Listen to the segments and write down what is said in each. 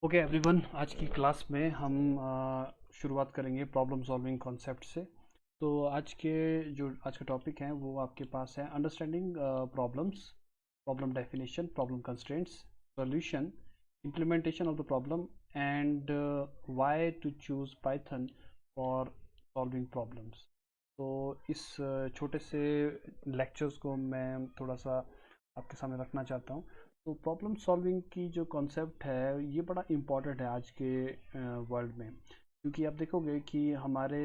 Okay everyone, आज की class में हम शुरुआत करेंगे प्रॉब्लम सॉल्विंग कॉन्सेप्ट से। तो आज का टॉपिक है वो आपके पास है understanding problems, problem definition, problem constraints, solution, implementation of the problem and why to choose Python for solving problems. तो इस छोटे से लेक्चर्स को मैं थोड़ा सा आपके सामने रखना चाहता हूँ। तो प्रॉब्लम सॉल्विंग की जो कॉन्सेप्ट है ये बड़ा इम्पॉर्टेंट है आज के वर्ल्ड में, क्योंकि आप देखोगे कि हमारे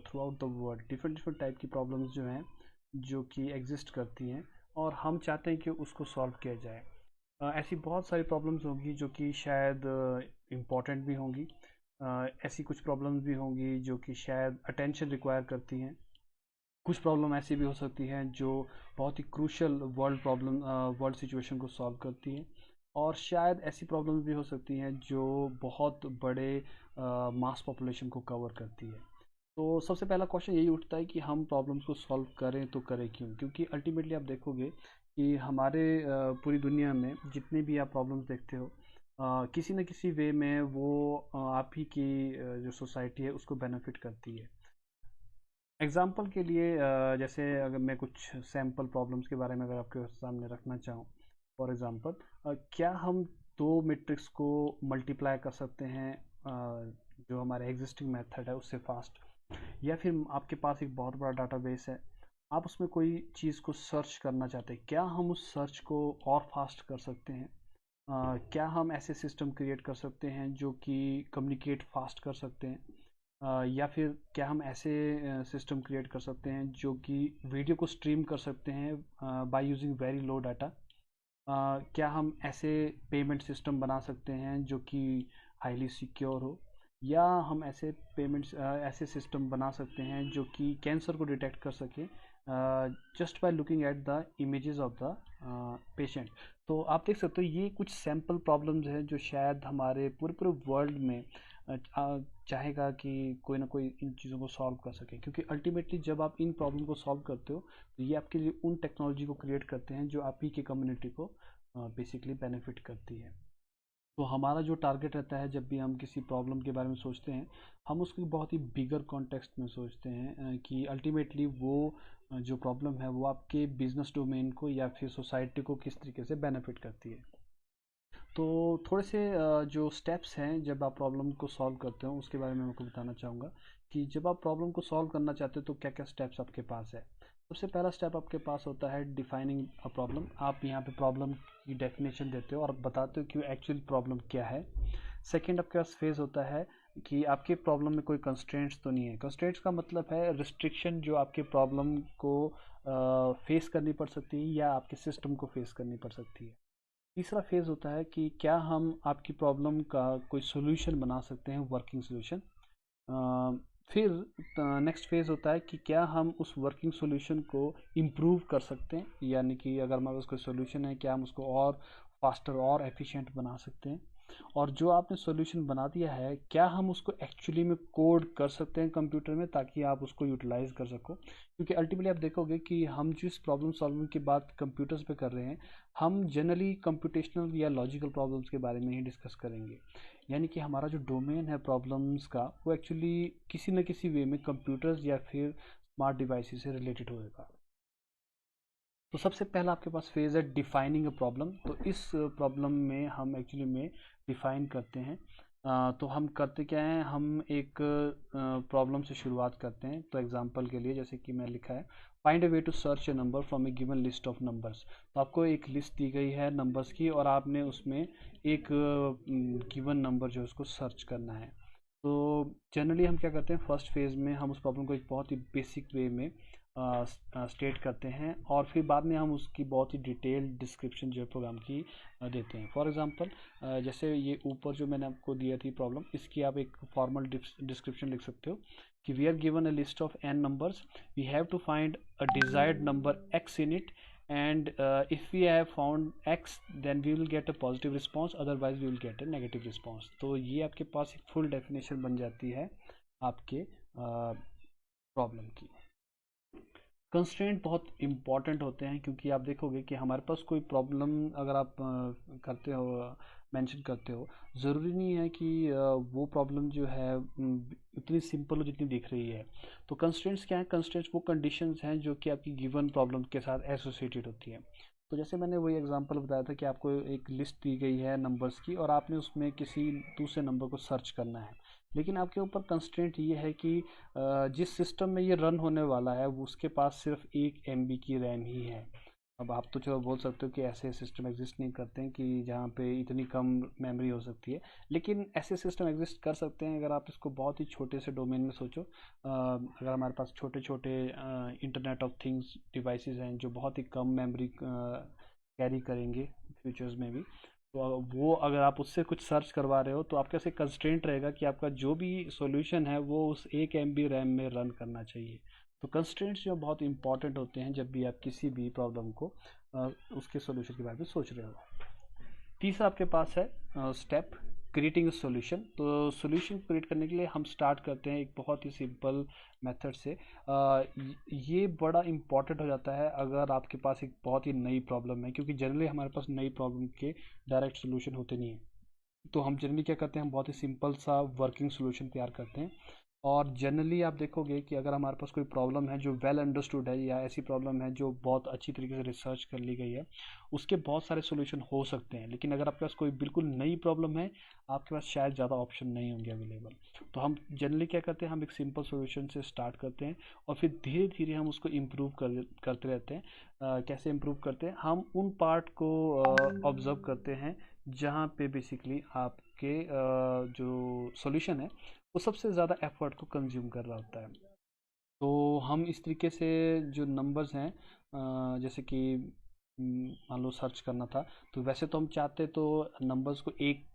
through out the world different different type की प्रॉब्लम्स जो हैं जो कि एग्जिस्ट करती हैं और हम चाहते हैं कि उसको सॉल्व किया जाए। ऐसी बहुत सारी प्रॉब्लम्स होंगी जो कि शायद इम्पॉर्टेंट भी होंगी। ऐसी कुछ प्रॉब्लम्स भी होंगी जो कि शायद अटेंशन रिक्वायर करती हैं। कुछ प्रॉब्लम ऐसी भी हो सकती हैं जो बहुत ही क्रूशल वर्ल्ड सिचुएशन को सॉल्व करती हैं, और शायद ऐसी प्रॉब्लम्स भी हो सकती हैं जो बहुत बड़े मास पॉपुलेशन को कवर करती है। तो सबसे पहला क्वेश्चन यही उठता है कि हम प्रॉब्लम्स को सॉल्व करें तो करें क्यों? क्योंकि अल्टीमेटली आप देखोगे कि हमारे पूरी दुनिया में जितने भी आप प्रॉब्लम्स देखते हो, किसी न किसी वे में वो आप ही की जो सोसाइटी है उसको बेनिफिट करती है। एग्जाम्पल के लिए जैसे अगर मैं कुछ सैम्पल प्रॉब्लम्स के बारे में अगर आपके सामने रखना चाहूँ, फॉर एग्जांपल, क्या हम दो मैट्रिक्स को मल्टीप्लाई कर सकते हैं जो हमारे एग्जिस्टिंग मेथड है उससे फास्ट? या फिर आपके पास एक बहुत बड़ा डाटाबेस है, आप उसमें कोई चीज़ को सर्च करना चाहते हैं, क्या हम उस सर्च को और फास्ट कर सकते हैं? क्या हम ऐसे सिस्टम क्रिएट कर सकते हैं जो कि कम्युनिकेट फास्ट कर सकते हैं? या फिर क्या हम ऐसे सिस्टम क्रिएट कर सकते हैं जो कि वीडियो को स्ट्रीम कर सकते हैं by using very low data? क्या हम ऐसे पेमेंट सिस्टम बना सकते हैं जो कि हाईली सिक्योर हो? या हम ऐसे सिस्टम बना सकते हैं जो कि कैंसर को डिटेक्ट कर सके just by looking at the images of the patient? तो आप देख सकते हो ये कुछ सैम्पल प्रॉब्लम्स हैं जो शायद हमारे पूरे पूरे वर्ल्ड में चाहेगा कि कोई ना कोई इन चीज़ों को सॉल्व कर सके, क्योंकि अल्टीमेटली जब आप इन प्रॉब्लम को सॉल्व करते हो तो ये आपके लिए उन टेक्नोलॉजी को क्रिएट करते हैं जो आप ही की कम्युनिटी को बेसिकली बेनिफिट करती है। तो हमारा जो टारगेट रहता है जब भी हम किसी प्रॉब्लम के बारे में सोचते हैं, हम उसको बहुत ही बिगर कॉन्टेक्स्ट में सोचते हैं कि अल्टीमेटली वो जो प्रॉब्लम है वो आपके बिजनेस डोमेन को या फिर सोसाइटी को किस तरीके से बेनिफिट करती है। तो थोड़े से जो स्टेप्स हैं जब आप प्रॉब्लम को सॉल्व करते हो उसके बारे में मैं आपको बताना चाहूँगा कि जब आप प्रॉब्लम को सॉल्व करना चाहते हो तो क्या क्या स्टेप्स आपके पास है। सबसे पहला स्टेप आपके पास होता है डिफाइनिंग अ प्रॉब्लम। आप यहाँ पे प्रॉब्लम की डेफिनेशन देते हो और बताते हो कि एक्चुअल प्रॉब्लम क्या है। सेकेंड आपके पास फेज होता है कि आपके प्रॉब्लम में कोई कंस्ट्रेंट्स तो नहीं है। कंस्ट्रेंट्स का मतलब है रिस्ट्रिक्शन जो आपके प्रॉब्लम को फेस करनी पड़ सकती है या आपके सिस्टम को फेस करनी पड़ सकती है। तीसरा फेज़ होता है कि क्या हम आपकी प्रॉब्लम का कोई सोल्यूशन बना सकते हैं, वर्किंग सोल्यूशन। फिर नेक्स्ट फेज़ होता है कि क्या हम उस वर्किंग सोल्यूशन को इम्प्रूव कर सकते हैं, यानी कि अगर हमारे पास कोई सोल्यूशन है क्या हम उसको और फास्टर और एफिशिएंट बना सकते हैं। और जो आपने सॉल्यूशन बना दिया है क्या हम उसको एक्चुअली में कोड कर सकते हैं कंप्यूटर में ताकि आप उसको यूटिलाइज कर सको। क्योंकि अल्टीमेटली आप देखोगे कि हम जिस प्रॉब्लम सॉल्विंग की बात कंप्यूटर्स पे कर रहे हैं, हम जनरली कंप्यूटेशनल या लॉजिकल प्रॉब्लम्स के बारे में ही डिस्कस करेंगे। यानी कि हमारा जो डोमेन है प्रॉब्लम्स का वो एक्चुअली किसी न किसी वे में कंप्यूटर्स या फिर स्मार्ट डिवाइसेस से रिलेटेड होएगा। तो सबसे पहला आपके पास फेज है डिफाइनिंग अ प्रॉब्लम। तो इस प्रॉब्लम में हम एक्चुअली में डिफाइन करते हैं। तो हम करते क्या हैं, हम एक प्रॉब्लम से शुरुआत करते हैं। तो एग्जांपल के लिए जैसे कि मैं लिखा है find a way to search a number from a given list of numbers. तो आपको एक लिस्ट दी गई है नंबर्स की और आपने उसमें एक गिवन नंबर जो है उसको सर्च करना है। तो जनरली हम क्या करते हैं, फर्स्ट फेज में हम उस प्रॉब्लम को एक बहुत ही बेसिक वे में स्टेट करते हैं और फिर बाद में हम उसकी बहुत ही डिटेल्ड डिस्क्रिप्शन जो है प्रोग्राम की देते हैं। फॉर एग्जांपल जैसे ये ऊपर जो मैंने आपको दिया थी प्रॉब्लम, इसकी आप एक फॉर्मल डिस्क्रिप्शन लिख सकते हो कि we are given a list of n numbers, we have to find a desired number x in it, and if we have found x then we will get a positive response, otherwise we will get a negative response। तो ये आपके पास एक full definition बन जाती है आपके problem की। Constraint बहुत इंपॉर्टेंट होते हैं, क्योंकि आप देखोगे कि हमारे पास कोई प्रॉब्लम अगर आप करते हो, मेंशन करते हो, ज़रूरी नहीं है कि वो प्रॉब्लम जो है उतनी सिंपल हो जितनी दिख रही है। तो कंस्ट्रेंट्स क्या है? कंस्ट्रेंट्स वो कंडीशंस हैं जो कि आपकी गिवन प्रॉब्लम के साथ एसोसिएटेड होती है। तो जैसे मैंने वही एग्जांपल बताया था कि आपको एक लिस्ट दी गई है नंबर्स की, और आपने उसमें किसी दूसरे नंबर को सर्च करना है, लेकिन आपके ऊपर कंस्ट्रेंट ये है कि जिस सिस्टम में ये रन होने वाला है वो उसके पास सिर्फ 1 MB की रैम ही है। अब आप तो चलो बोल सकते हो कि ऐसे सिस्टम एग्जिस्ट नहीं करते हैं कि जहाँ पे इतनी कम मेमोरी हो सकती है, लेकिन ऐसे सिस्टम एग्जिस्ट कर सकते हैं अगर आप इसको बहुत ही छोटे से डोमेन में सोचो। अगर हमारे पास छोटे छोटे इंटरनेट ऑफ थिंग्स डिवाइसेस हैं जो बहुत ही कम मेमोरी कैरी करेंगे फ्यूचर्स में भी, तो वो अगर आप उससे कुछ सर्च करवा रहे हो तो आपके ऐसे कंस्ट्रेंट रहेगा कि आपका जो भी सॉल्यूशन है वो उस 1 MB रैम में रन करना चाहिए। तो कंस्ट्रेंट्स जो बहुत इंपॉर्टेंट होते हैं जब भी आप किसी भी प्रॉब्लम को उसके सॉल्यूशन के बारे में सोच रहे हो। तीसरा आपके पास है स्टेप क्रिएटिंग सॉल्यूशन। तो सॉल्यूशन क्रिएट करने के लिए हम स्टार्ट करते हैं एक बहुत ही सिंपल मेथड से। ये बड़ा इंपॉर्टेंट हो जाता है अगर आपके पास एक बहुत ही नई प्रॉब्लम है, क्योंकि जनरली हमारे पास नई प्रॉब्लम के डायरेक्ट सॉल्यूशन होते नहीं हैं। तो हम जनरली क्या करते हैं, हम बहुत ही सिंपल सा वर्किंग सॉल्यूशन तैयार करते हैं। और जनरली आप देखोगे कि अगर हमारे पास कोई प्रॉब्लम है जो वेल अंडरस्टूड है, या ऐसी प्रॉब्लम है जो बहुत अच्छी तरीके से रिसर्च कर ली गई है, उसके बहुत सारे सॉल्यूशन हो सकते हैं। लेकिन अगर आपके पास कोई बिल्कुल नई प्रॉब्लम है, आपके पास शायद ज़्यादा ऑप्शन नहीं होंगे अवेलेबल। तो हम जनरली क्या करते हैं, हम एक सिंपल सॉल्यूशन से स्टार्ट करते हैं और फिर धीरे धीरे हम उसको इम्प्रूव करते रहते हैं। कैसे इम्प्रूव करते हैं? हम उन पार्ट को ऑब्जर्व करते हैं जहाँ पे बेसिकली आपके जो सॉल्यूशन है वो सबसे ज़्यादा एफर्ट को कंज्यूम कर रहा होता है। तो हम इस तरीके से जो नंबर्स हैं, जैसे कि मान लो सर्च करना था, तो वैसे तो हम चाहते तो नंबर्स को एक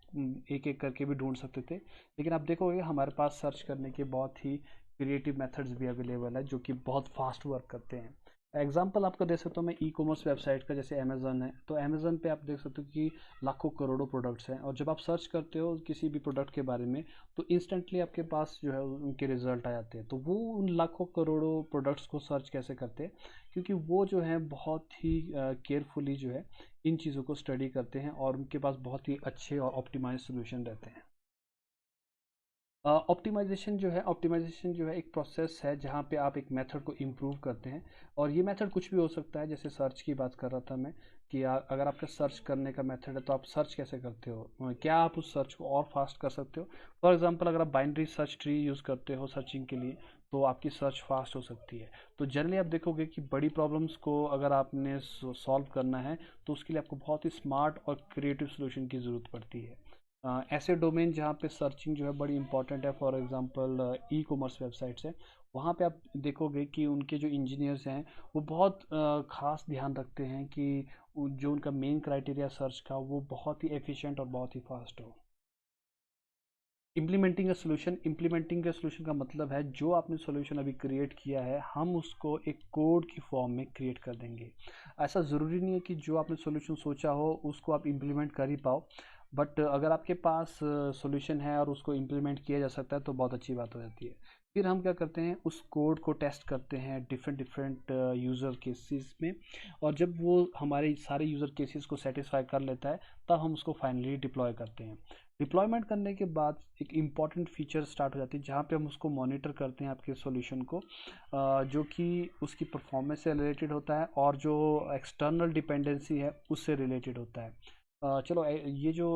एक एक करके भी ढूंढ सकते थे, लेकिन आप देखोगे हमारे पास सर्च करने के बहुत ही क्रिएटिव मेथड्स भी अवेलेबल है जो कि बहुत फास्ट वर्क करते हैं। एग्जाम्पल आपको दे सकता हूँ मैं ई कॉमर्स वेबसाइट का, जैसे अमेजन है। तो अमेजन पे आप देख सकते हो कि लाखों करोड़ों प्रोडक्ट्स हैं, और जब आप सर्च करते हो किसी भी प्रोडक्ट के बारे में तो इंस्टेंटली आपके पास जो है उनके रिजल्ट आ जाते हैं। तो वो उन लाखों करोड़ों प्रोडक्ट्स को सर्च कैसे करते हैं? क्योंकि वो जो है बहुत ही केयरफुली जो है इन चीज़ों को स्टडी करते हैं, और उनके पास बहुत ही अच्छे और ऑप्टिमाइज सोल्यूशन रहते हैं। ऑप्टिमाइजेशन जो है एक प्रोसेस है जहाँ पे आप एक मेथड को इम्प्रूव करते हैं। और ये मेथड कुछ भी हो सकता है, जैसे सर्च की बात कर रहा था मैं कि अगर आपका सर्च करने का मेथड है तो आप सर्च कैसे करते हो, क्या आप उस सर्च को और फास्ट कर सकते हो। फॉर एग्जांपल अगर आप बाइनरी सर्च ट्री यूज़ करते हो सर्चिंग के लिए, तो आपकी सर्च फास्ट हो सकती है। तो जनरली आप देखोगे कि बड़ी प्रॉब्लम्स को अगर आपने सॉल्व करना है तो उसके लिए आपको बहुत ही स्मार्ट और क्रिएटिव सोल्यूशन की ज़रूरत पड़ती है। ऐसे डोमेन जहाँ पे सर्चिंग जो है बड़ी इंपॉर्टेंट है, for example e commerce websites है, वहाँ पे आप देखोगे कि उनके जो इंजीनियर्स हैं वो बहुत खास ध्यान रखते हैं कि जो उनका मेन क्राइटेरिया सर्च का वो बहुत ही एफिशिएंट और बहुत ही फास्ट हो। इम्प्लीमेंटिंग का सोल्यूशन का मतलब है जो आपने सोल्यूशन अभी क्रिएट किया है हम उसको एक कोड की फॉर्म में क्रिएट कर देंगे। ऐसा ज़रूरी नहीं है कि जो आपने सोल्यूशन सोचा हो उसको आप इम्प्लीमेंट कर ही पाओ, बट अगर आपके पास सॉल्यूशन है और उसको इम्प्लीमेंट किया जा सकता है तो बहुत अच्छी बात हो जाती है। फिर हम क्या करते हैं, उस कोड को टेस्ट करते हैं डिफरेंट डिफरेंट यूज़र केसेस में, और जब वो हमारे सारे यूज़र केसेस को सेटिस्फाई कर लेता है तब हम उसको फाइनली डिप्लॉय करते हैं। डिप्लॉयमेंट करने के बाद एक इम्पॉर्टेंट फीचर स्टार्ट हो जाती है जहाँ पे हम उसको मॉनिटर करते हैं आपके सॉल्यूशन को, जो कि उसकी परफॉर्मेंस से रिलेटेड होता है और जो एक्सटर्नल डिपेंडेंसी है उससे रिलेटेड होता है। चलो ये जो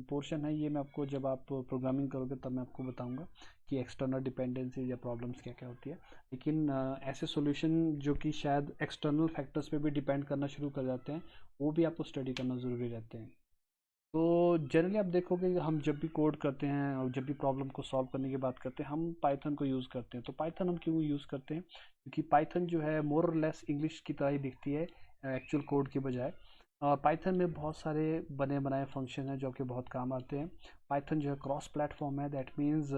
पोर्शन है ये मैं आपको जब आप प्रोग्रामिंग करोगे तब मैं आपको बताऊंगा कि एक्सटर्नल डिपेंडेंसी या प्रॉब्लम्स क्या क्या होती है। लेकिन ऐसे सॉल्यूशन जो कि शायद एक्सटर्नल फैक्टर्स पे भी डिपेंड करना शुरू कर जाते हैं वो भी आपको स्टडी करना ज़रूरी रहते हैं। तो जनरली आप देखोगे कि हम जब भी कोड करते हैं और जब भी प्रॉब्लम को सॉल्व करने की बात करते हैं हम पाइथन को यूज़ करते हैं। तो पाइथन हम क्यों यूज़ करते हैं? क्योंकि पाइथन जो है मोर और लेस इंग्लिश की तरह ही दिखती है एक्चुअल कोड के बजाय। और पाइथन में बहुत सारे बने बनाए फंक्शन हैं जो आपके बहुत काम आते हैं। पाइथन जो है क्रॉस प्लेटफॉर्म है, दैट मीन्स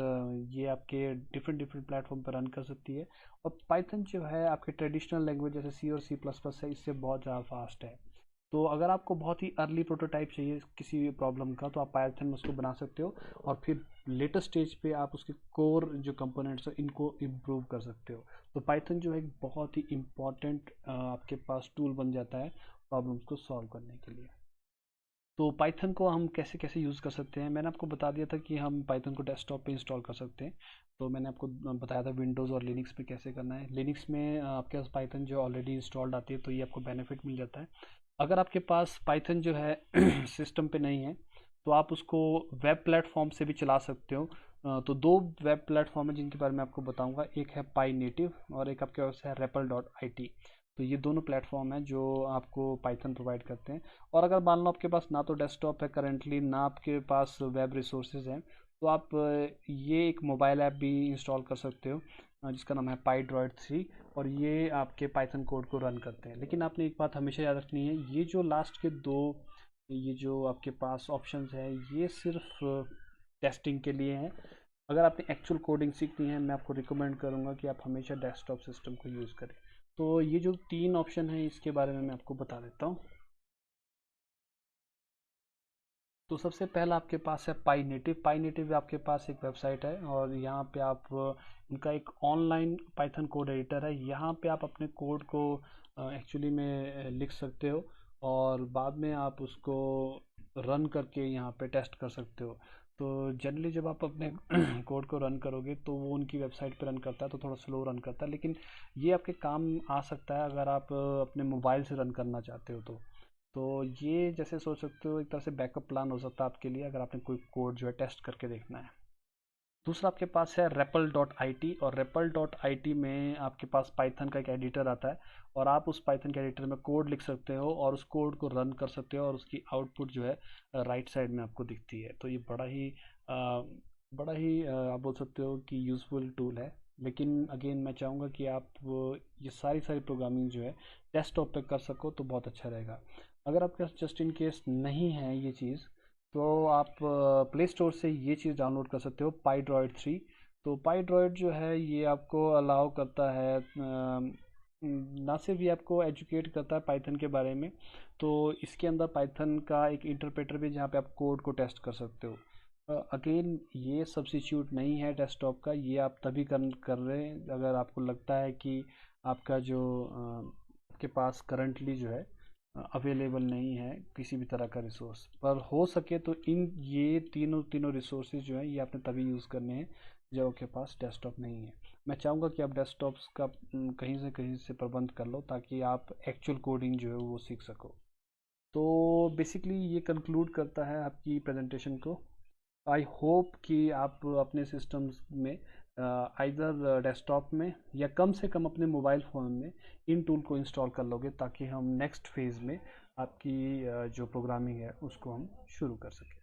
ये आपके डिफरेंट डिफरेंट प्लेटफॉर्म पर रन कर सकती है। और पाइथन जो है आपके ट्रेडिशनल लैंग्वेज जैसे सी और सी प्लस प्लस है इससे बहुत ज़्यादा फास्ट है। तो अगर आपको बहुत ही अर्ली प्रोटोटाइप चाहिए किसी भी प्रॉब्लम का, तो आप पाइथन में उसको बना सकते हो और फिर लेटर स्टेज पे आप उसके कोर जो कंपोनेंट्स हैं इनको इम्प्रूव कर सकते हो। तो पाइथन जो है एक बहुत ही इम्पॉर्टेंट आपके पास टूल बन जाता है प्रॉब्लम्स को सॉल्व करने के लिए। तो पाइथन को हम कैसे कैसे यूज़ कर सकते हैं, मैंने आपको बता दिया था कि हम पाइथन को डेस्कटॉप पे इंस्टॉल कर सकते हैं। तो मैंने आपको बताया था विंडोज़ और लिनक्स में कैसे करना है। लिनक्स में आपके पास पाइथन जो ऑलरेडी इंस्टॉल्ड आती है, तो ये आपको बेनिफिट मिल जाता है। अगर आपके पास पाइथन जो है सिस्टम पे नहीं है, तो आप उसको वेब प्लेटफॉर्म से भी चला सकते हो। तो दो वेब प्लेटफॉर्म है जिनके बारे में आपको बताऊंगा, एक है पाई नेटिव और एक आपके पास है REPL.IT। तो ये दोनों प्लेटफॉर्म है जो आपको पाइथन प्रोवाइड करते हैं। और अगर मान लो आपके पास ना तो डेस्कटॉप है करेंटली, ना आपके पास वेब रिसोर्सेज हैं, तो आप ये एक मोबाइल ऐप भी इंस्टॉल कर सकते हो जिसका नाम है PyDroid 3। और ये आपके पाइथन कोड को रन करते हैं। लेकिन आपने एक बात हमेशा याद रखनी है, ये जो लास्ट के दो, ये जो आपके पास ऑप्शंस है, ये सिर्फ टेस्टिंग के लिए हैं। अगर आपने एक्चुअल कोडिंग सीखनी है, मैं आपको रिकमेंड करूँगा कि आप हमेशा डेस्कटॉप सिस्टम को यूज़ करें। तो ये जो तीन ऑप्शन है इसके बारे में मैं आपको बता देता हूँ। तो सबसे पहला आपके पास है पाई नेटिव। पाई नेटिव आपके पास एक वेबसाइट है और यहाँ पे आप इनका एक ऑनलाइन पाइथन कोड एडिटर है। यहाँ पे आप अपने कोड को एक्चुअली में लिख सकते हो और बाद में आप उसको रन करके यहाँ पे टेस्ट कर सकते हो। तो जनरली जब आप अपने कोड को रन करोगे तो वो उनकी वेबसाइट पे रन करता है, तो थोड़ा स्लो रन करता है, लेकिन ये आपके काम आ सकता है अगर आप अपने मोबाइल से रन करना चाहते हो। तो ये जैसे सोच सकते हो एक तरह से बैकअप प्लान हो सकता है आपके लिए, अगर आपने कोई कोड जो है टेस्ट करके देखना है। दूसरा आपके पास है REPL.IT। और REPL.IT में आपके पास पाइथन का एक एडिटर आता है और आप उस पाइथन के एडिटर में कोड लिख सकते हो और उस कोड को रन कर सकते हो और उसकी आउटपुट जो है राइट साइड में आपको दिखती है। तो ये बड़ा ही आप बोल सकते हो कि यूज़फुल टूल है। लेकिन अगेन मैं चाहूँगा कि आप ये सारी सारी प्रोग्रामिंग जो है डेस्कटॉप पे कर सको तो बहुत अच्छा रहेगा। अगर आपके पास जस्ट इन केस नहीं है ये चीज़, तो आप प्ले स्टोर से ये चीज़ डाउनलोड कर सकते हो, PyDroid 3। तो PyDroid जो है ये आपको अलाउ करता है, ना सिर्फ ये आपको एजुकेट करता है पाइथन के बारे में, तो इसके अंदर पाइथन का एक इंटरप्रेटर भी जहाँ पे आप कोड को टेस्ट कर सकते हो। अगेन ये सब्स्टिट्यूट नहीं है डेस्कटॉप का, ये आप तभी कर रहे हैं अगर आपको लगता है कि आपका जो आपके पास करंटली जो है अवेलेबल नहीं है किसी भी तरह का रिसोर्स। पर हो सके तो इन ये तीनों तीनों रिसोर्सेज जो हैं ये आपने तभी यूज़ करने हैं जब आपके पास डेस्कटॉप नहीं है। मैं चाहूँगा कि आप डेस्कटॉप्स का कहीं से प्रबंध कर लो ताकि आप एक्चुअल कोडिंग जो है वो सीख सको। तो बेसिकली ये कंक्लूड करता है आपकी प्रेजेंटेशन को। आई होप कि आप अपने सिस्टम्स में आइदर डेस्कटॉप में या कम से कम अपने मोबाइल फ़ोन में इन टूल को इंस्टॉल कर लोगे ताकि हम नेक्स्ट फेज़ में आपकी जो प्रोग्रामिंग है उसको हम शुरू कर सकें।